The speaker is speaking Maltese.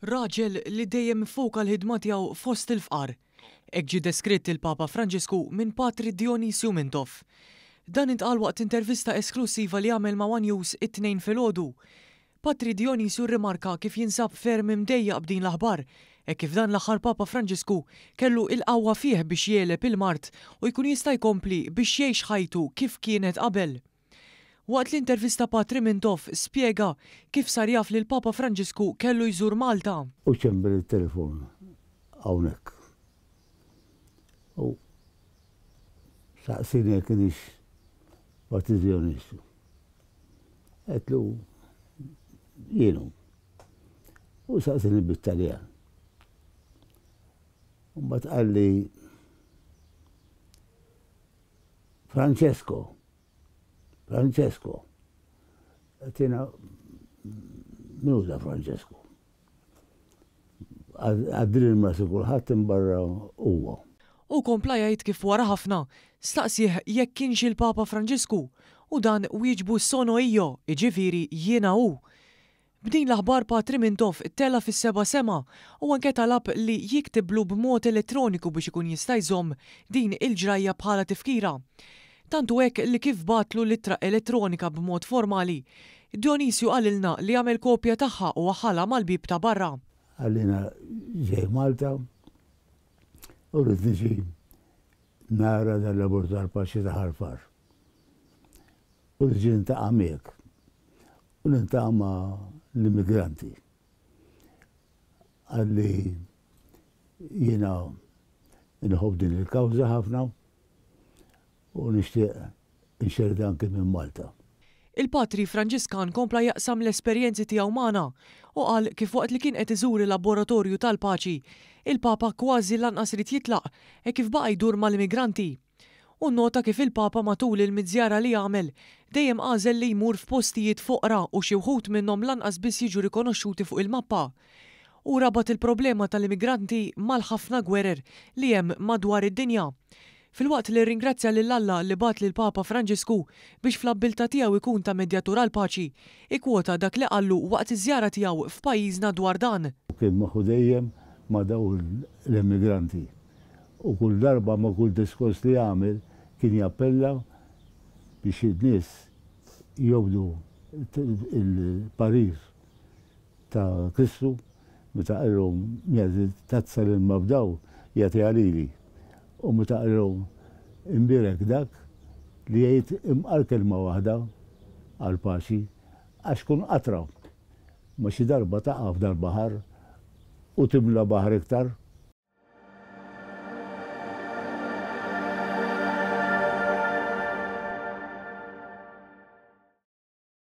Raġel li dejjem foka l-ħidma tiegħu fost il-fqar. Hekk ġie deskritt il-Papa Franġisku minn Patri Dionisio Mintoff. Dan intqal waqt intervista esklusiva li għamel ma' One News it-tnejn filgħodu. Patri Dionisio rrimarka kif jinsab ferm imdejjaq b'din l-aħbar, hekk kif dan l-aħħar Papa Franġisku kellu il-qawwa fih biex jeleb il-mart u jkun jista' jkompli biex jgħix ħajtu kif kienet qabel. Waqt l-intervista Patri Mintoff spjega kif sar jaf li l-Papa Franġisku kellu jżur Malta. U ċember il-telefon hawnhekk. U saqsini jekk kienx Patri Dionisio. Qedlu jienu. U saqsini bit-Taljan. U mbagħad qal li Francesco, għatina minuta Francesco. Għaddil il-masi kulħadd imbarra huwa. U kompla jgħid kif wara ħafna staqsih jekk kienx il-Papa Franġisku u dan wieġbu sono io, jiġifieri jiena hu. B'din l-aħbar Patri Mintoff tella fis-seba' sema u anke talab li jiktiblu b'mod elettroniku biex ikun jista' jżomm din il-ġrajja bħala tifkira. Tantu hekk li kif batlu littra elettronika b'mod formali, Dionisio qalilna li għamel kopja tagħha u waħħalha mal-bib ta' barra. Għallina ġej Malta u rrid niġi nara dal-laborator paċi ta' Ħarfar. U rrid nintaqa' miegħek u nintaqa' ma' l-immigranti. Għalli jiena inħobb din il-kawża ħafna u nixtieq inxerdi anke minn Malta. Il-Patri Franġiskan kompla jaqsam l-esperjenzi tiegħu magħna u qal kif waqt li kien qed iżur il-laboratorju tal-paċi, il-Papa kważi lanqas rid jitlaq e kif baqa' jdur mal-immigranti. U nota kif il-Papa matul il-miżjara li għamel dejjem għażel li jmur f'postijiet foqra u xi wħud minnhom lanqas biss jiġu rikonoxxuti fuq il-mappa. U rabat il-problema tal-immigranti mal-ħafna gwerer li hemm madwar id-dinja. Filwaqt li ringrazzja lil Alla li bat lil Papa Franġisku biex fl-abbilta tiegħu ikun ta' medjatur għal paċi, ikkwota dak li qallu waqt iż-żjara tiegħu f'pajjiżna dwar dan. Kien magħhu dejjem ma' dawn l-immigranti. U kull darba ma' kull diskors li jagħmel kien jappella biex id-nies jobdu il-parir ta' Kristu meta qalhom tazza lil mabdaw jagħti għalili. U meta qalhom imbirek dak li jgħid imqal kelma waħda għal paċi għax kun qatra ma xi darba taqa' f'dal baħar u timla baħar iktar